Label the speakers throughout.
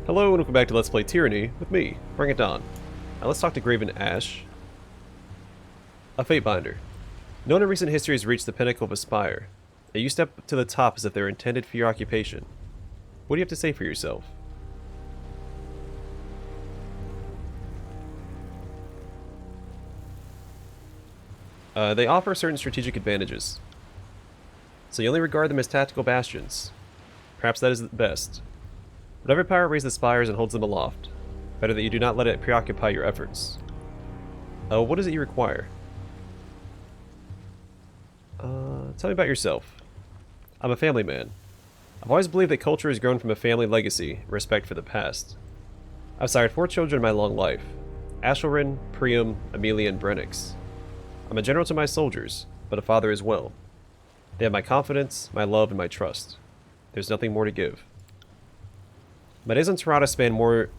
Speaker 1: Hello and welcome back to Let's Play Tyranny with me, Bring It On. Now let's talk to Graven Ashe, a Fatebinder. No one in recent history has reached the pinnacle of a spire, yet you step to the top as if they were intended for your occupation. What do you have to say for yourself? They offer certain strategic advantages, so you only regard them as tactical bastions. Perhaps that is the best. Whatever power raises the spires and holds them aloft, better that you do not let it preoccupy your efforts. What is it you require? Tell me about yourself. I'm a family man. I've always believed that culture has grown from a family legacy and respect for the past. I've sired 4 children in my long life: Ashelrin, Priam, Amelia, and Brennix. I'm a general to my soldiers, but a father as well. They have my confidence, my love, and my trust. There's nothing more to give. My days on Tirana span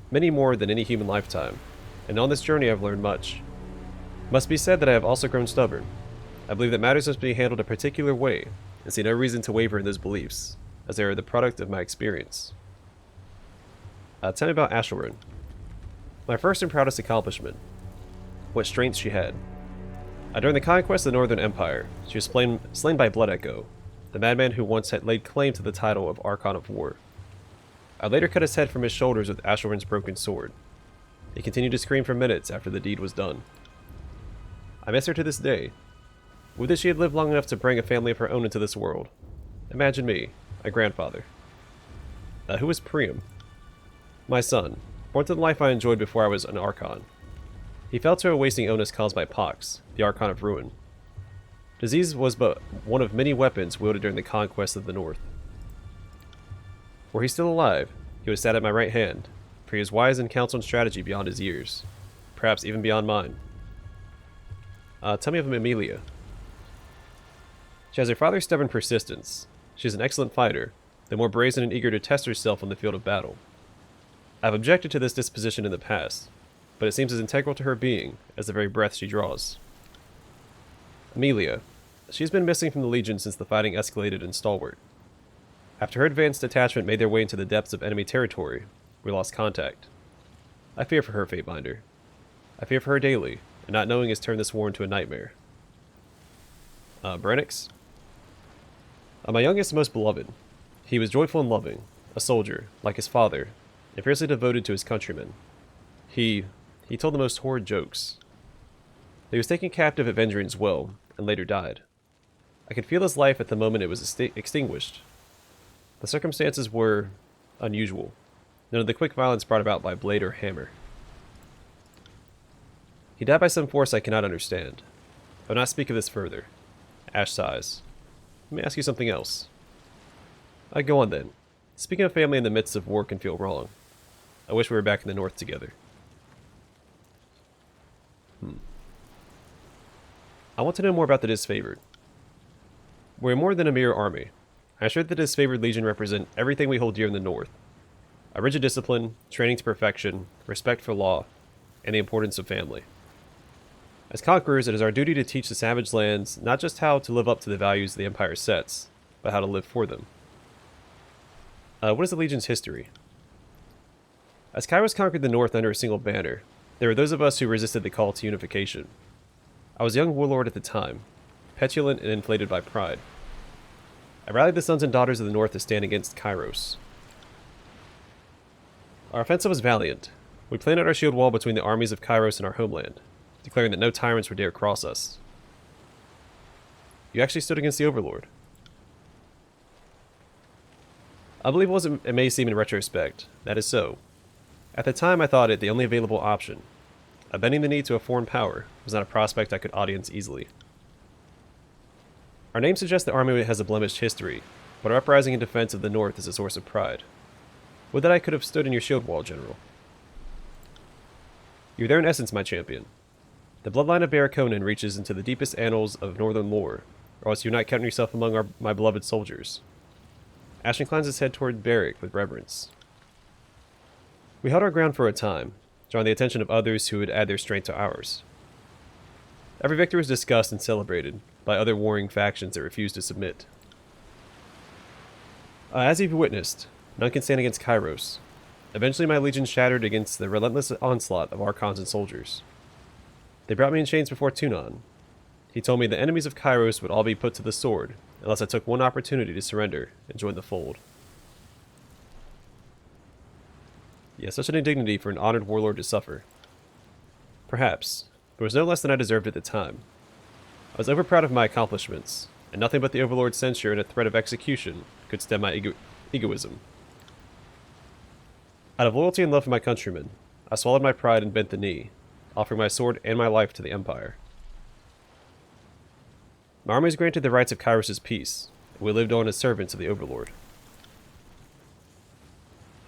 Speaker 1: many more than any human lifetime, and on this journey I've learned much. It must be said that I have also grown stubborn. I believe that matters must be handled a particular way, and see no reason to waver in those beliefs, as they are the product of my experience. Tell me about Ashelrin. My first and proudest accomplishment. What strengths she had. During the conquest of the Northern Empire, she was slain by Blood Echo, the madman who once had laid claim to the title of Archon of War. I later cut his head from his shoulders with Ashelrin's broken sword. He continued to scream for minutes after the deed was done. I miss her to this day. Would that she had lived long enough to bring a family of her own into this world. Imagine me, a grandfather. Who is Priam? My son, born to the life I enjoyed before I was an Archon. He fell to a wasting illness caused by Pox, the Archon of Ruin. Disease was but one of many weapons wielded during the conquest of the North. Were he still alive, he would have sat at my right hand, for he was wise in counsel and strategy beyond his years, perhaps even beyond mine. Tell me of Amelia. She has her father's stubborn persistence. She is an excellent fighter, though more brazen and eager to test herself on the field of battle. I have objected to this disposition in the past, but it seems as integral to her being as the very breath she draws. Amelia. She has been missing from the Legion since the fighting escalated in Stalwart. After her advanced detachment made their way into the depths of enemy territory, we lost contact. I fear for her, Fatebinder. I fear for her daily, and not knowing has turned this war into a nightmare. Brennix? My youngest and most beloved. He was joyful and loving, a soldier, like his father, and fiercely devoted to his countrymen. He told the most horrid jokes. He was taken captive at Vendrian's Well, and later died. I could feel his life at the moment it was extinguished. The circumstances were unusual, none of the quick violence brought about by blade or hammer. He died by some force I cannot understand. I will not speak of this further. Ashe sighs. Let me ask you something else. Go on then. Speaking of family in the midst of war can feel wrong. I wish we were back in the North together. I want to know more about the Disfavored. We're more than a mere army. I assure that the Disfavored Legion represent everything we hold dear in the North. A rigid discipline, training to perfection, respect for law, and the importance of family. As conquerors, it is our duty to teach the savage lands not just how to live up to the values the Empire sets, but how to live for them. What is the Legion's history? As Kyros conquered the North under a single banner, there were those of us who resisted the call to unification. I was a young warlord at the time, petulant and inflated by pride. I rallied the sons and daughters of the North to stand against Kyros. Our offensive was valiant. We planted our shield wall between the armies of Kyros and our homeland, declaring that no tyrants would dare cross us. You actually stood against the Overlord. Unbelievable as it may seem in retrospect, that is so. At the time I thought it the only available option. Bending the knee to a foreign power was not a prospect I could audience easily. Our name suggests the army has a blemished history, but our uprising in defense of the North is a source of pride. Would that I could have stood in your shield wall, General. You're there in essence, my champion. The bloodline of Barraconan reaches into the deepest annals of northern lore, or else you're not counting yourself among my beloved soldiers. Ashe inclines his head toward Barrick with reverence. We held our ground for a time, drawing the attention of others who would add their strength to ours. Every victory was discussed and celebrated by other warring factions that refused to submit. As you've witnessed, none can stand against Kyros. Eventually my legion shattered against the relentless onslaught of Archons and soldiers. They brought me in chains before Tunon. He told me the enemies of Kyros would all be put to the sword, unless I took one opportunity to surrender and join the fold. Yeah, such an indignity for an honored warlord to suffer. Perhaps, but it was no less than I deserved at the time. I was overproud of my accomplishments, and nothing but the Overlord's censure and a threat of execution could stem my egoism. Out of loyalty and love for my countrymen, I swallowed my pride and bent the knee, offering my sword and my life to the Empire. My armies granted the rights of Kyros' peace, and we lived on as servants of the Overlord.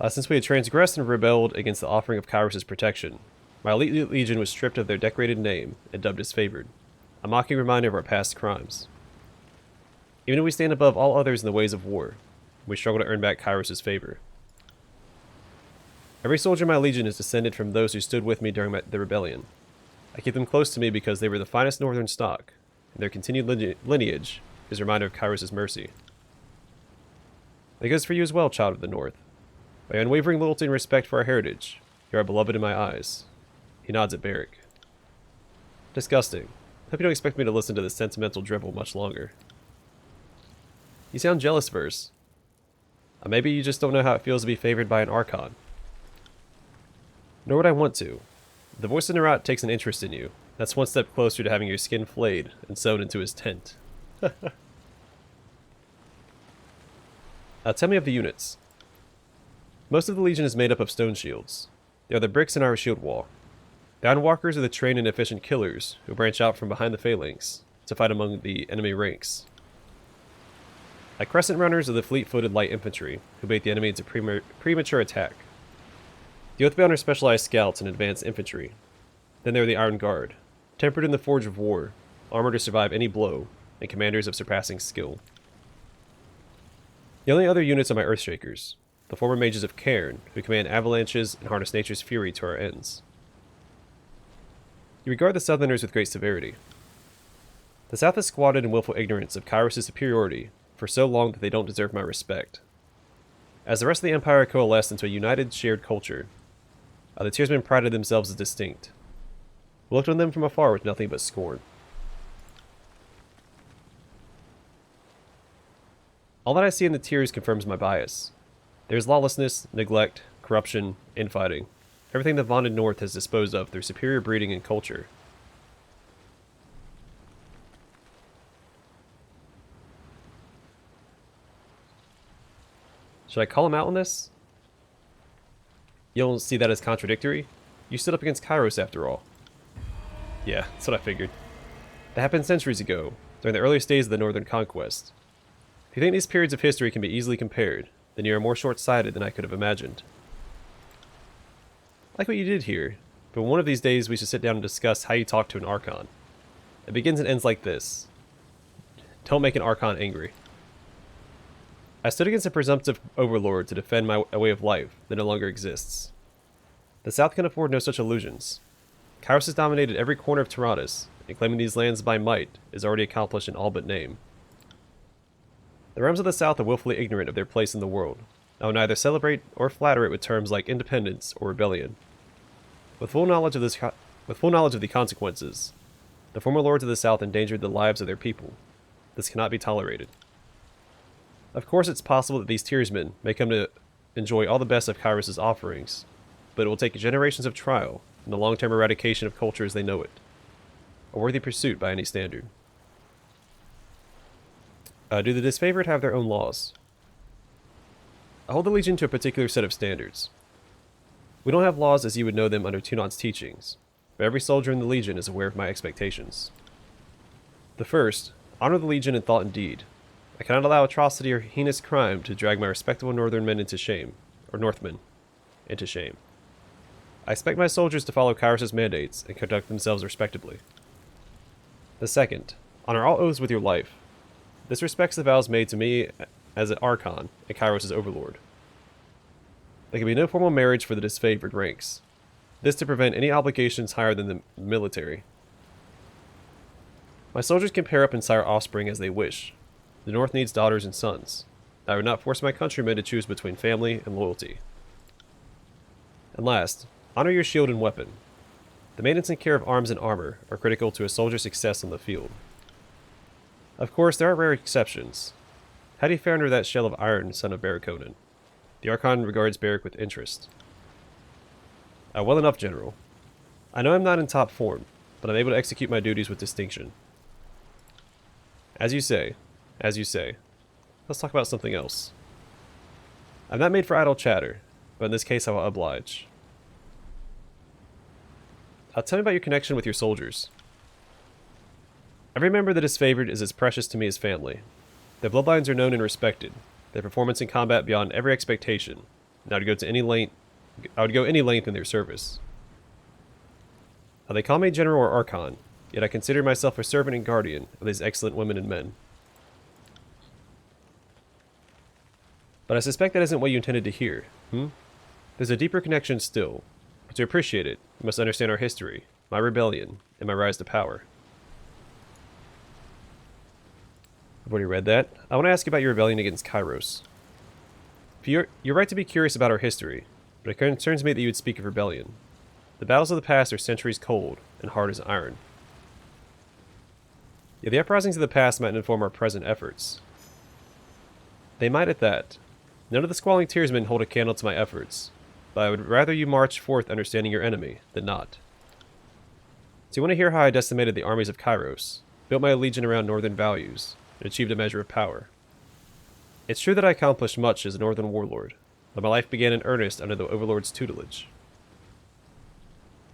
Speaker 1: Since we had transgressed and rebelled against the offering of Kyros' protection, my elite legion was stripped of their decorated name and dubbed as favored, a mocking reminder of our past crimes. Even if we stand above all others in the ways of war, we struggle to earn back Kyros' favor. Every soldier in my legion is descended from those who stood with me during the rebellion. I keep them close to me because they were the finest northern stock, and their continued lineage is a reminder of Kyros' mercy. That goes for you as well, child of the North. By unwavering loyalty and respect for our heritage, you are beloved in my eyes. He nods at Barrick. Disgusting. Hope you don't expect me to listen to this sentimental drivel much longer. You sound jealous, Verse. Maybe you just don't know how it feels to be favored by an Archon. Nor would I want to. The voice of Nerat takes an interest in you. That's one step closer to having your skin flayed and sewn into his tent. Tell me of the units. Most of the Legion is made up of stone shields. They are the bricks in our shield wall. The Ironwalkers are the trained and efficient killers who branch out from behind the phalanx to fight among the enemy ranks. Like Crescent Runners are the fleet-footed light infantry who bait the enemy into premature attack. The Oathbound are specialized scouts and advanced infantry. Then there are the Iron Guard, tempered in the forge of war, armored to survive any blow, and commanders of surpassing skill. The only other units are my Earthshakers, the former mages of Cairn, who command avalanches and harness nature's fury to our ends. You regard the Southerners with great severity. The South has squatted in willful ignorance of Kyros' superiority for so long that they don't deserve my respect. As the rest of the Empire coalesced into a united, shared culture, the Tiersmen prided themselves as distinct. We looked on them from afar with nothing but scorn. All that I see in the Tiers confirms my bias. There's lawlessness, neglect, corruption, infighting. Everything the vaunted North has disposed of through superior breeding and culture. Should I call him out on this? You don't see that as contradictory? You stood up against Kyros after all. Yeah, that's what I figured. That happened centuries ago, during the earliest days of the Northern Conquest. If you think these periods of history can be easily compared, then you are more short-sighted than I could have imagined. I like what you did here, but one of these days we should sit down and discuss how you talk to an Archon. It begins and ends like this. Don't make an Archon angry. I stood against a presumptive overlord to defend a way of life that no longer exists. The South can afford no such illusions. Kyros has dominated every corner of Tyrannus, and claiming these lands by might is already accomplished in all but name. The realms of the South are willfully ignorant of their place in the world, and will neither celebrate or flatter it with terms like independence or rebellion. With full knowledge of the consequences, the former lords of the South endangered the lives of their people. This cannot be tolerated. Of course, it's possible that these Tiersmen may come to enjoy all the best of Kyros' offerings, but it will take generations of trial and the long-term eradication of culture as they know it. A worthy pursuit by any standard. Do the disfavored have their own laws? I hold the Legion to a particular set of standards. We don't have laws as you would know them under Tunon's teachings, but every soldier in the Legion is aware of my expectations. The first, honor the Legion in thought and deed. I cannot allow atrocity or heinous crime to drag my respectable Northern men into shame, or Northmen into shame. I expect my soldiers to follow Kyros' mandates and conduct themselves respectably. The second, honor all oaths with your life. This respects the vows made to me as an Archon and Kyros' overlord. There can be no formal marriage for the disfavored ranks. This to prevent any obligations higher than the military. My soldiers can pair up and sire offspring as they wish. The North needs daughters and sons. I would not force my countrymen to choose between family and loyalty. And last, honor your shield and weapon. The maintenance and care of arms and armor are critical to a soldier's success on the field. Of course, there are rare exceptions. How do you fare under that shell of iron, son of Barraconan? The Archon regards Barrack with interest. Well enough, General. I know I'm not in top form, but I'm able to execute my duties with distinction. As you say. As you say. Let's talk about something else. I'm not made for idle chatter, but in this case I will oblige. Tell me about your connection with your soldiers. Every member that is favored is as precious to me as family. Their bloodlines are known and respected, their performance in combat beyond every expectation, and I would go any length in their service. They call me General or Archon, yet I consider myself a servant and guardian of these excellent women and men. But I suspect that isn't what you intended to hear, There's a deeper connection still. But to appreciate it, you must understand our history, my rebellion, and my rise to power. I've already read that. I want to ask you about your rebellion against Kyros. You're right to be curious about our history, but it concerns me that you would speak of rebellion. The battles of the past are centuries cold and hard as iron. Yet the uprisings of the past might inform our present efforts. They might at that. None of the squalling tearsmen hold a candle to my efforts, but I would rather you march forth understanding your enemy than not. So you want to hear how I decimated the armies of Kyros, built my legion around northern values, and achieved a measure of power. It's true that I accomplished much as a northern warlord, but my life began in earnest under the overlord's tutelage.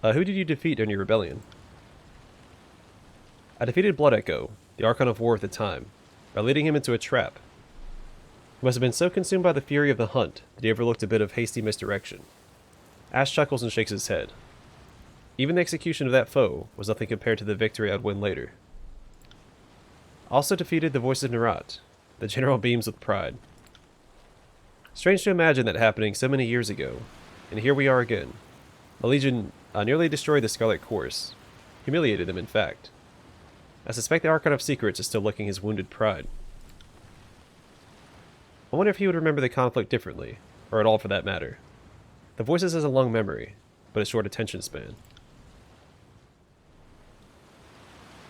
Speaker 1: Who did you defeat during your rebellion? I defeated Blood Echo, the Archon of War at the time, by leading him into a trap. He must have been so consumed by the fury of the hunt that he overlooked a bit of hasty misdirection. Ashe chuckles and shakes his head. Even the execution of that foe was nothing compared to the victory I'd win later. Also defeated the Voice of Nerat. The general beams with pride. Strange to imagine that happening so many years ago, and here we are again. My legion nearly destroyed the Scarlet Course. Humiliated them, in fact. I suspect the Archon of Secrets is still licking his wounded pride. I wonder if he would remember the conflict differently, or at all for that matter. The Voices has a long memory, but a short attention span.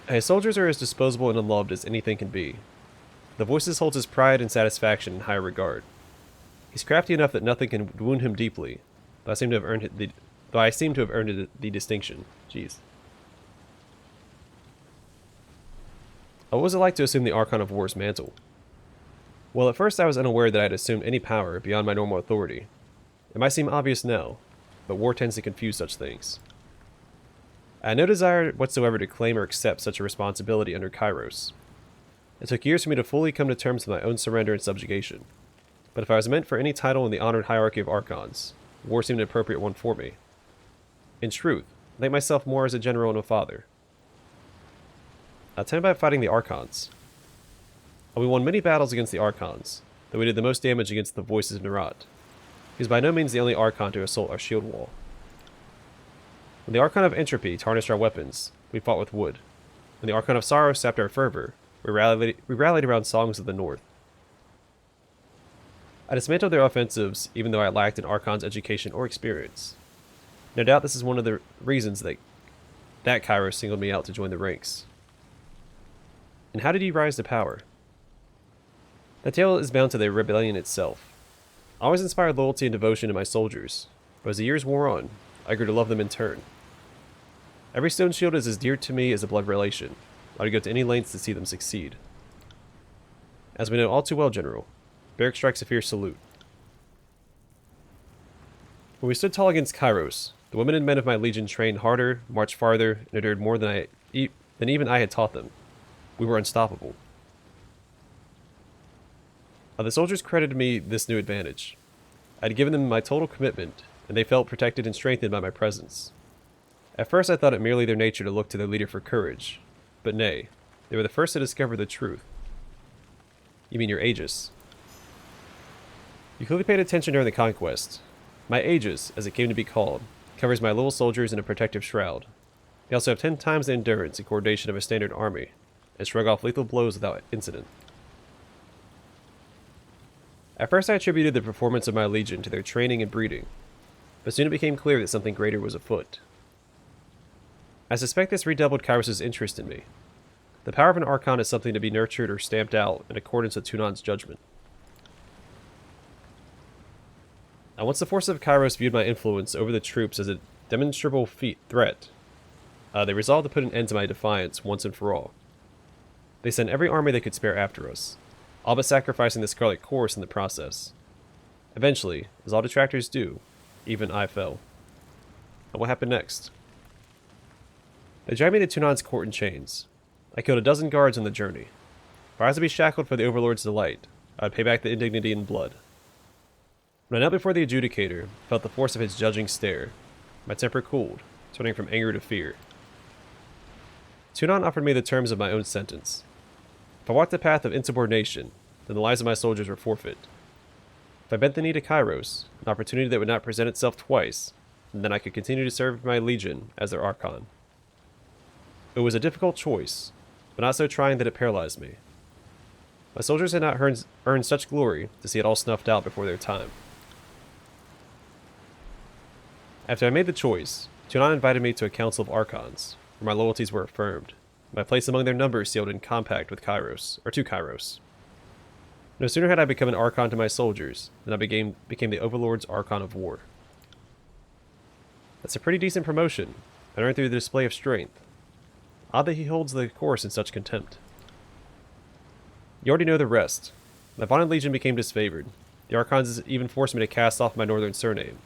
Speaker 1: His soldiers are as disposable and unloved as anything can be. The Voices holds his pride and satisfaction in high regard. He's crafty enough that nothing can wound him deeply, but I seem to have earned the distinction. Jeez. What was it like to assume the Archon of War's mantle? Well, at first I was unaware that I had assumed any power beyond my normal authority. It might seem obvious now, but war tends to confuse such things. I had no desire whatsoever to claim or accept such a responsibility under Kyros. It took years for me to fully come to terms with my own surrender and subjugation. But if I was meant for any title in the honored hierarchy of Archons, war seemed an appropriate one for me. In truth, I think myself more as a general and a father. I'll tell you about fighting the Archons. We won many battles against the Archons, though we did the most damage against the Voices of Nerat. He is by no means the only Archon to assault our shield wall. When the Archon of Entropy tarnished our weapons, we fought with wood. When the Archon of Sorrow sapped our fervor, we rallied around songs of the north. I dismantled their offensives, even though I lacked an Archon's education or experience. No doubt this is one of the reasons that Kyros singled me out to join the ranks. And how did he rise to power? The tale is bound to the rebellion itself. I always inspired loyalty and devotion to my soldiers, but as the years wore on, I grew to love them in turn. Every stone shield is as dear to me as a blood relation. I would go to any lengths to see them succeed. As we know all too well, General, Barrack strikes a fierce salute. When we stood tall against Kyros, the women and men of my legion trained harder, marched farther, and endured more than even I had taught them. We were unstoppable. The soldiers credited me this new advantage. I had given them my total commitment, and they felt protected and strengthened by my presence. At first I thought it merely their nature to look to their leader for courage, but nay, they were the first to discover the truth. You mean your Aegis? You clearly paid attention during the conquest. My Aegis, as it came to be called, covers my little soldiers in a protective shroud. They also have 10 times the endurance and coordination of a standard army, and shrug off lethal blows without incident. At first I attributed the performance of my legion to their training and breeding. but soon it became clear that something greater was afoot. I suspect this redoubled Kyros' interest in me. The power of an Archon is something to be nurtured or stamped out in accordance with Tunan's judgment. Now, once the forces of Kyros viewed my influence over the troops as a demonstrable threat, they resolved to put an end to my defiance once and for all. They sent every army they could spare after us, all but sacrificing the Scarlet Chorus in the process. Eventually, as all detractors do, even I fell. And what happened next? They dragged me to Tunan's court in chains. I killed a dozen guards on the journey. If I was to be shackled for the Overlord's delight, I would pay back the indignity in blood. When I knelt before the adjudicator, felt the force of his judging stare. My temper cooled, turning from anger to fear. Tunan offered me the terms of my own sentence. If I walked the path of insubordination, then the lives of my soldiers were forfeit. If I bent the knee to Kyros, an opportunity that would not present itself twice, then I could continue to serve my legion as their Archon. It was a difficult choice, but not so trying that it paralyzed me. My soldiers had not earned such glory to see it all snuffed out before their time. After I made the choice, Tunan invited me to a council of Archons, where my loyalties were affirmed, my place among their numbers sealed in compact with Kyros, or to Kyros. No sooner had I become an Archon to my soldiers, than I became the Overlord's Archon of War. That's a pretty decent promotion, and earned through the display of strength. Odd that he holds the course in such contempt. You already know the rest. My vaunted legion became disfavored. The Archons even forced me to cast off my northern surname.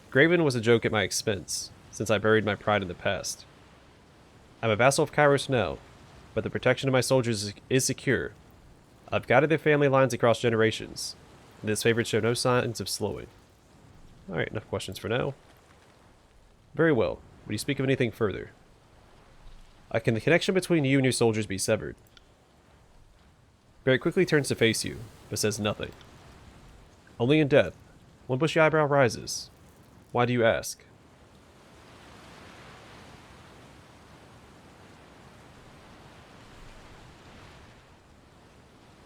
Speaker 1: Graven was a joke at my expense, since I buried my pride in the past. I'm a vassal of Kyros now, but the protection of my soldiers is secure. I've guided their family lines across generations, and this favor show no signs of slowing. Alright, enough questions for now. Very well. Would you speak of anything further? Can the connection between you and your soldiers be severed? Barrett quickly turns to face you, but says nothing. Only in death. One bushy eyebrow rises. Why do you ask?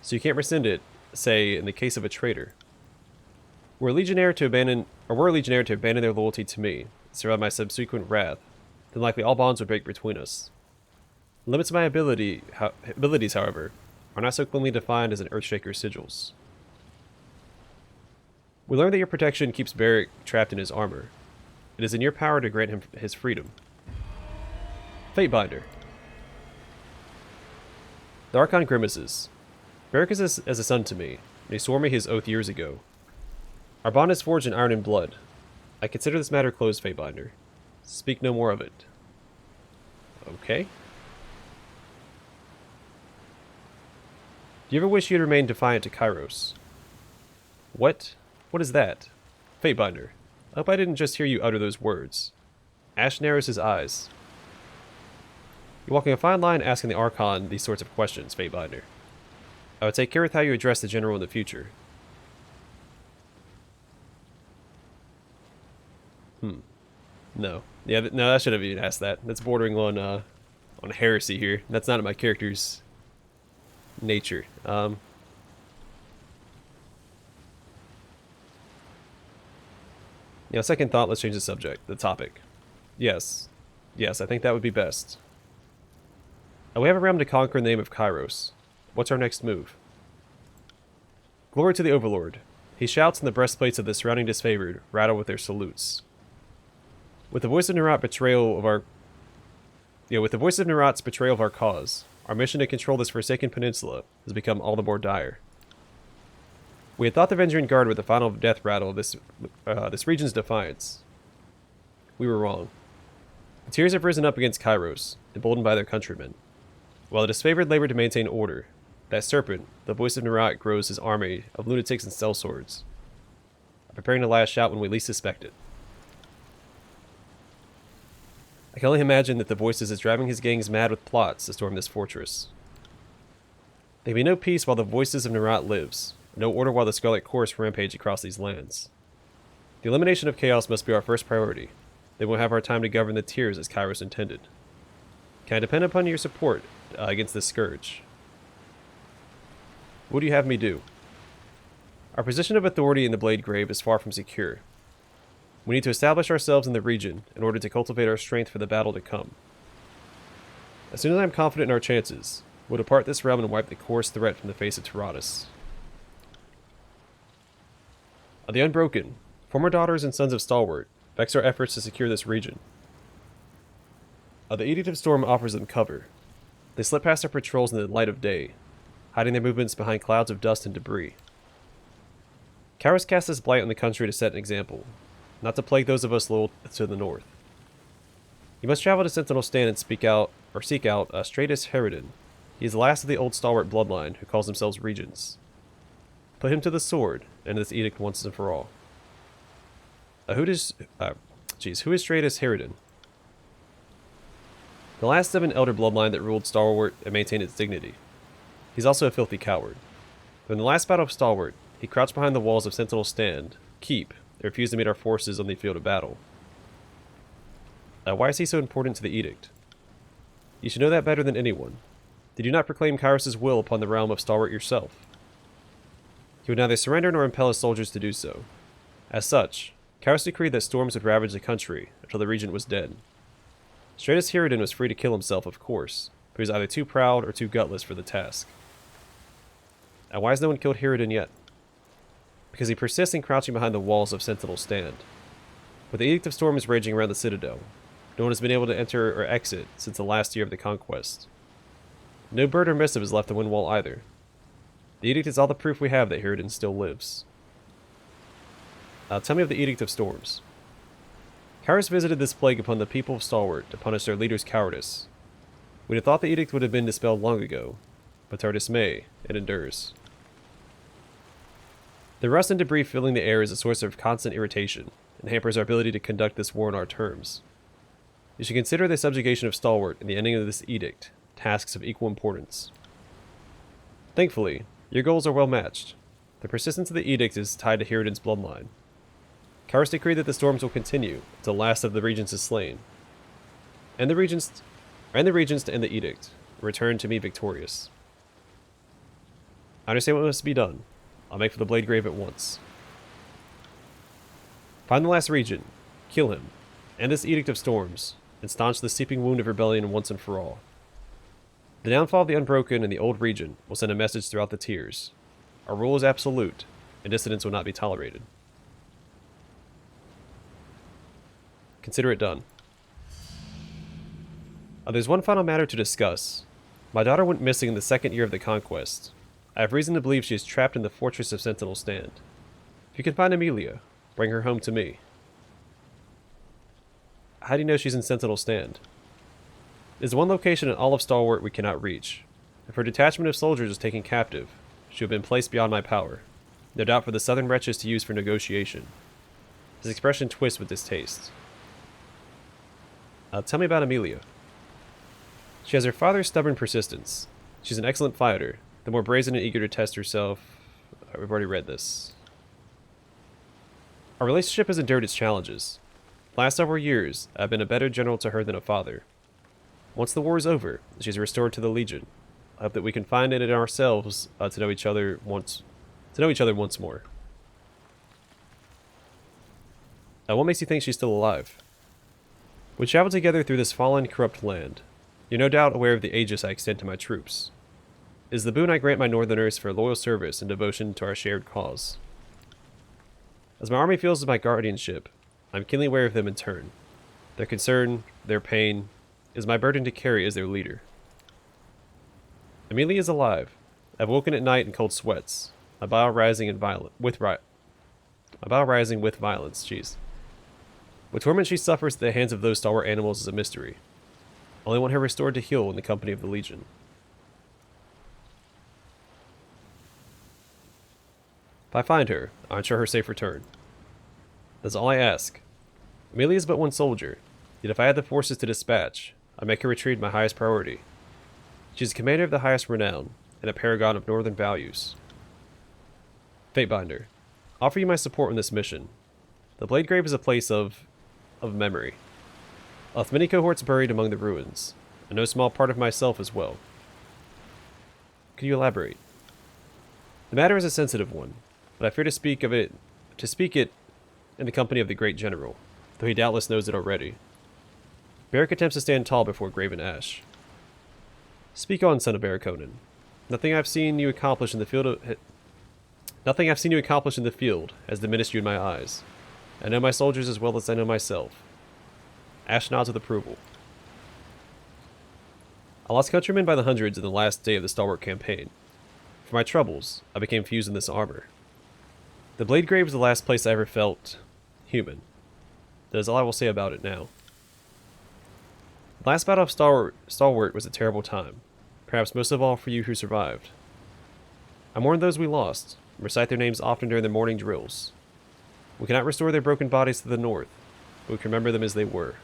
Speaker 1: So you can't rescind it, say, in the case of a traitor. Were a legionnaire to abandon their loyalty to me, survive my subsequent wrath, then likely all bonds would break between us. The limits of my abilities, however, are not so cleanly defined as an Earthshaker's sigils. We learn that your protection keeps Barrick trapped in his armor. It is in your power to grant him his freedom. Fatebinder. The Archon grimaces. Barrick is as a son to me, and he swore me his oath years ago. Our bond is forged in iron and blood. I consider this matter closed, Fatebinder. Speak no more of it. Okay. Do you ever wish you had remained defiant to Kyros? What? What is that? Fatebinder. I hope I didn't just hear you utter those words. Ashe narrows his eyes. You're walking a fine line asking the Archon these sorts of questions, Fatebinder. I would take care with how you address the General in the future. No. Yeah, no, I should have even asked that. That's bordering on heresy here. That's not in my character's nature. Second thought, let's change the subject, the topic. Yes, I think that would be best. We have a realm to conquer in the name of Kyros. What's our next move? Glory to the Overlord. He shouts, and the breastplates of the surrounding disfavored rattle with their salutes. With the voice of Nerat's betrayal of our cause, our mission to control this forsaken peninsula has become all the more dire. We had thought the Vendrian Guard were the final death rattle of this region's defiance. We were wrong. The tears have risen up against Kyros, emboldened by their countrymen. While the disfavored labor to maintain order, that serpent, the voice of Nerat, grows his army of lunatics and sellswords, preparing to lash out when we least suspect it. I can only imagine that the voices is driving his gangs mad with plots to storm this fortress. There can be no peace while the voices of Nerat lives, no order while the Scarlet Chorus rampage across these lands. The elimination of chaos must be our first priority. Then we'll have our time to govern the tiers as Kyros intended. Can I depend upon your support against this scourge? What do you have me do? Our position of authority in the Blade Grave is far from secure. We need to establish ourselves in the region in order to cultivate our strength for the battle to come. As soon as I am confident in our chances, we'll depart this realm and wipe the course threat from the face of Tyrannis. The Unbroken, former daughters and sons of Stalwart, vex our efforts to secure this region. The Edict of Storm offers them cover. They slip past our patrols in the light of day, hiding their movements behind clouds of dust and debris. Kyros casts his blight on the country to set an example, not to plague those of us loyal to the north. You must travel to Sentinel Stand and seek out Stratus Herodin. He is the last of the old Stalwart bloodline who calls themselves Regents. Put him to the sword, and this edict once and for all. Who is Stratus Herodin? The last of an elder bloodline that ruled Stalwart and maintained its dignity. He's also a filthy coward. During the last battle of Stalwart, he crouched behind the walls of Sentinel Stand, Keep, and refused to meet our forces on the field of battle. Why is he so important to the edict? You should know that better than anyone. Did you not proclaim Kyros' will upon the realm of Stalwart yourself? He would neither surrender nor impel his soldiers to do so. As such, Kyros decreed that storms would ravage the country until the regent was dead. Stratus Herodin was free to kill himself, of course, but he was either too proud or too gutless for the task. And why has no one killed Herodin yet? Because he persists in crouching behind the walls of Sentinel Stand. With the Edict of Storms raging around the Citadel, no one has been able to enter or exit since the last year of the conquest. No bird or missive is left to Windwall either. The Edict is all the proof we have that Herodin still lives. Tell me of the Edict of Storms. Kyros visited this plague upon the people of Stalwart to punish their leader's cowardice. We'd have thought the edict would have been dispelled long ago, but to our dismay, it endures. The rust and debris filling the air is a source of constant irritation, and hampers our ability to conduct this war on our terms. You should consider the subjugation of Stalwart and the ending of this edict tasks of equal importance. Thankfully, your goals are well matched. The persistence of the edict is tied to Herodin's bloodline. Kyros decreed that the storms will continue until the last of the regents is slain. And the regents to end the edict, return to me victorious. I understand what must be done. I'll make for the Blade Grave at once. Find the last regent, kill him, end this Edict of Storms, and staunch the seeping wound of rebellion once and for all. The downfall of the Unbroken and the old regent will send a message throughout the tiers. Our rule is absolute, and dissidence will not be tolerated. Consider it done. There's one final matter to discuss. My daughter went missing in the second year of the conquest. I have reason to believe she is trapped in the fortress of Sentinel Stand. If you can find Amelia, bring her home to me. How do you know she's in Sentinel Stand? It is the one location in all of Stalwart we cannot reach. If her detachment of soldiers is taken captive, she would have been placed beyond my power, no doubt for the southern wretches to use for negotiation. His expression twists with distaste. Tell me about Amelia. She has her father's stubborn persistence. She's an excellent fighter, the more brazen and eager to test herself. We've already read this. Our relationship has endured its challenges. The last several years, I've been a better general to her than a father. Once the war is over, she's restored to the Legion. I hope that we can find it in ourselves to know each other once more. What makes you think she's still alive? We traveled together through this fallen, corrupt land. You're no doubt aware of the aegis I extend to my troops. It is the boon I grant my northerners for loyal service and devotion to our shared cause. As my army feels as my guardianship, I'm keenly aware of them in turn. Their concern, their pain, is my burden to carry as their leader. Amelia is alive. I've woken at night in cold sweats, my bile rising with violence. Jeez. What torment she suffers at the hands of those stalwart animals is a mystery. I only want her restored to heal in the company of the Legion. If I find her, I'll ensure her safe return. That's all I ask. Amelia is but one soldier, yet if I had the forces to dispatch, I'd make her retreat my highest priority. She is a commander of the highest renown, and a paragon of northern values. Fatebinder, offer you my support on this mission. The Blade Grave is a place of memory. I'll have many cohorts buried among the ruins, and no small part of myself as well. Could you elaborate? The matter is a sensitive one, but I fear to speak it in the company of the great general, though he doubtless knows it already. Beric attempts to stand tall before Graven Ashe. Speak on, son of Bericonan. Nothing I've seen you accomplish in the field has diminished you in my eyes. I know my soldiers as well as I know myself. Ashe nods with approval. I lost countrymen by the hundreds in the last day of the stalwart campaign. For my troubles, I became fused in this armor. The Blade Grave was the last place I ever felt human. That is all I will say about it now. The last battle of Stalwart was a terrible time, perhaps most of all for you who survived. I mourn those we lost, and recite their names often during the morning drills. We cannot restore their broken bodies to the north, but we can remember them as they were.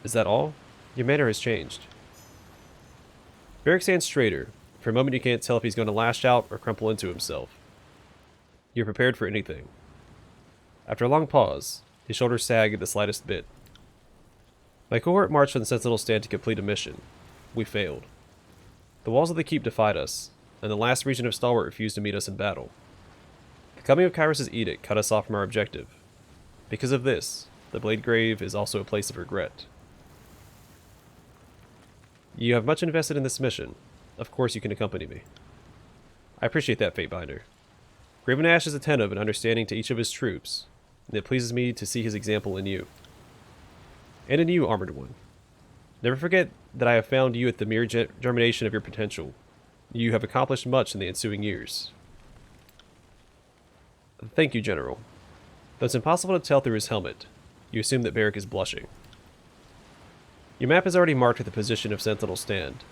Speaker 1: Is that all? Your manner has changed. Beric stands straighter. For a moment you can't tell if he's going to lash out or crumple into himself. You're prepared for anything. After a long pause, his shoulders sag the slightest bit. My cohort marched on the Sentinel stand to complete a mission. We failed. The walls of the keep defied us, and the last region of Stalwart refused to meet us in battle. The coming of Kyros' edict cut us off from our objective. Because of this, the Blade Grave is also a place of regret. You have much invested in this mission. Of course you can accompany me. I appreciate that, Fatebinder. Graven Ashe is attentive and understanding to each of his troops, and it pleases me to see his example in you. And in you, Armored One. Never forget that I have found you at the mere germination of your potential. You have accomplished much in the ensuing years. Thank you, General. Though it's impossible to tell through his helmet, you assume that Beric is blushing. Your map is already marked with the position of Sentinel Stand.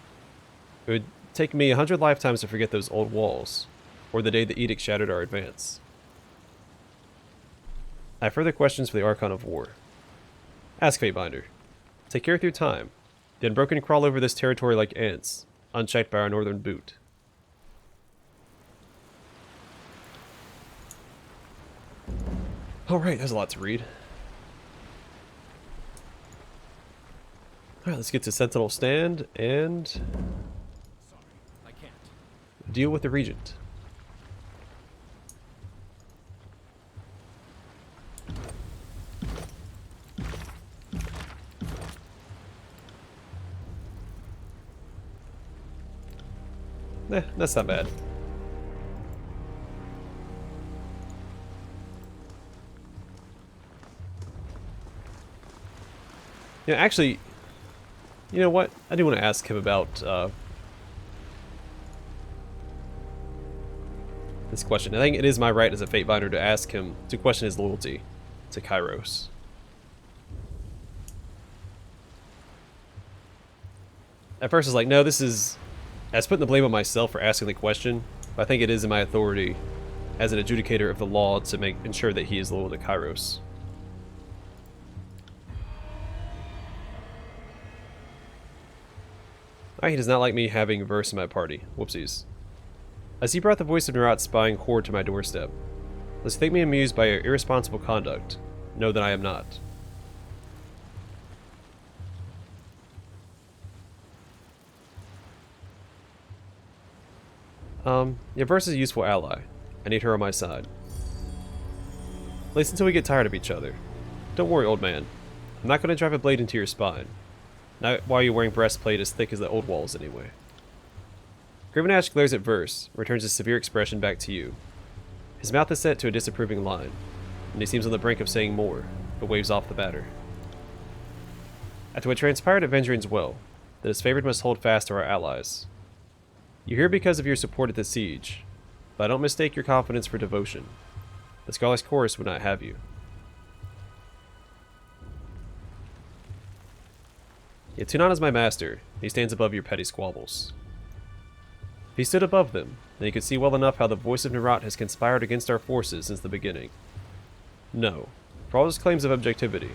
Speaker 1: It would take me 100 lifetimes to forget those old walls, or the day the edict shattered our advance. I have further questions for the Archon of War. Ask, Fatebinder. Take care through time. The Unbroken crawl over this territory like ants, unchecked by our northern boot. Alright, there's a lot to read. Alright, let's get to Sentinel Stand and deal with the Regent. That's not bad. Yeah, actually, you know what? I do want to ask him about this question. I think it is my right as a Fatebinder to ask him to question his loyalty to Kyros. At first, I was like, no, this is... I was putting the blame on myself for asking the question, but I think it is in my authority as an adjudicator of the law to ensure that he is loyal to Kyros. He does not like me having Verse in my party. Whoopsies. I see brought the voice of Nerat spying horde to my doorstep. Lest you think me amused by your irresponsible conduct, know that I am not. Yeah, Verse is a useful ally. I need her on my side. At least until we get tired of each other. Don't worry, old man. I'm not going to drive a blade into your spine. Not while you're wearing breastplate as thick as the old walls, anyway. Graven Ashe glares at Verse, returns his severe expression back to you. His mouth is set to a disapproving line, and he seems on the brink of saying more, but waves off the matter. After what transpired at Vendrian's Well, that his favored must hold fast to our allies. You're here because of your support at the siege, but I don't mistake your confidence for devotion. The Scarlet's Chorus would not have you. Yet Tunon is my master, and he stands above your petty squabbles. If he stood above them, then he could see well enough how the voice of Nerat has conspired against our forces since the beginning. No, for all his claims of objectivity,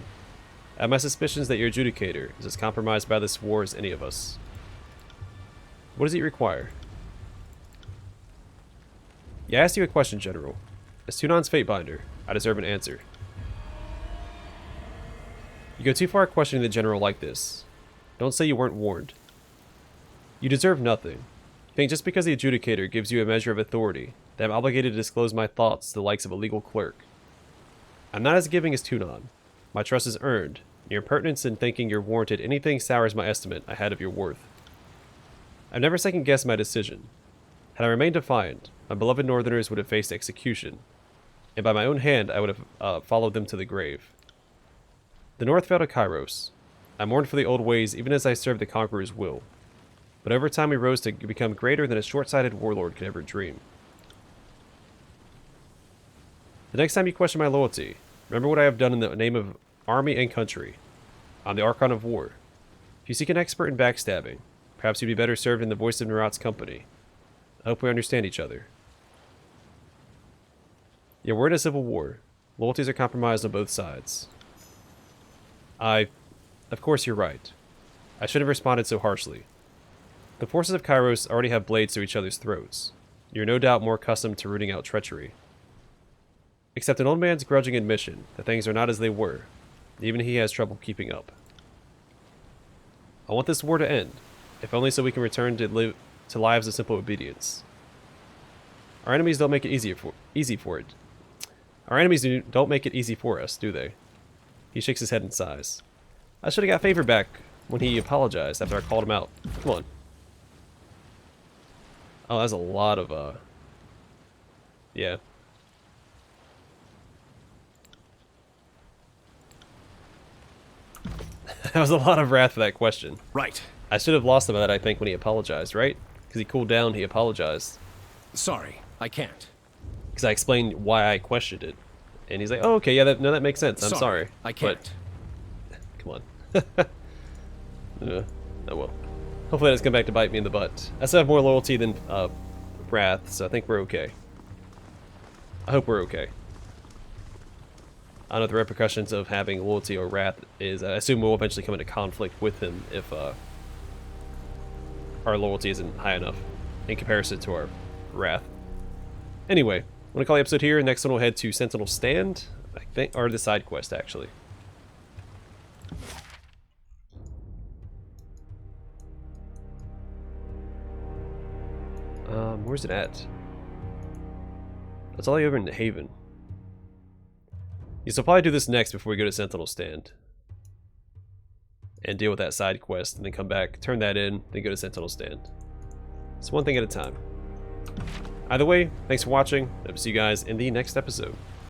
Speaker 1: I have my suspicions that your adjudicator is as compromised by this war as any of us. What does he require? Yeah, I asked you a question, General. As Tunon's Fatebinder, I deserve an answer. You go too far questioning the General like this. Don't say you weren't warned. You deserve nothing. Think just because the adjudicator gives you a measure of authority, that I'm obligated to disclose my thoughts to the likes of a legal clerk. I'm not as giving as Tunon. My trust is earned. Your impertinence in thinking you're warranted anything sours my estimate I had of your worth. I've never second-guessed my decision. Had I remained defiant, my beloved Northerners would have faced execution, and by my own hand I would have followed them to the grave. The North fell to Kyros. I mourned for the old ways even as I served the Conqueror's will. But over time we rose to become greater than a short-sighted warlord could ever dream. The next time you question my loyalty, remember what I have done in the name of army and country. I'm the Archon of War. If you seek an expert in backstabbing, perhaps you'd be better served in the voice of Nerat's company. I hope we understand each other. Yeah, we're in a civil war. Loyalties are compromised on both sides. Of course you're right. I should have responded so harshly. The forces of Kyros already have blades to each other's throats. You're no doubt more accustomed to rooting out treachery. Except an old man's grudging admission that things are not as they were. Even he has trouble keeping up. I want this war to end, if only so we can return to lives of simple obedience. Our enemies don't make it easy for it. Our enemies don't make it easy for us, do they? He shakes his head and sighs. I should have got favor back when he apologized after I called him out. Come on. Oh, that's a lot of, yeah. That was a lot of wrath for that question.
Speaker 2: Right.
Speaker 1: I should have lost him at that, I think, when he apologized, right? Because he cooled down, he apologized.
Speaker 2: Sorry, I can't.
Speaker 1: Because I explained why I questioned it. And he's like, oh, okay, yeah, that makes sense. I'm sorry.
Speaker 2: I can't.
Speaker 1: But, come on. Oh, well. Hopefully that doesn't come back to bite me in the butt. I still have more loyalty than wrath, so I think we're okay. I hope we're okay. I don't know what the repercussions of having loyalty or wrath is. I assume we'll eventually come into conflict with him if our loyalty isn't high enough in comparison to our wrath. Anyway, I'm going to call the episode here. Next one we'll head to Sentinel Stand, I think, or the side quest, actually. Where's it at? It's all the way over in Haven. Yeah, so I'll probably do this next before we go to Sentinel Stand. And deal with that side quest, and then come back, turn that in, then go to Sentinel Stand. It's one thing at a time. Either way, thanks for watching. I'll see you guys in the next episode.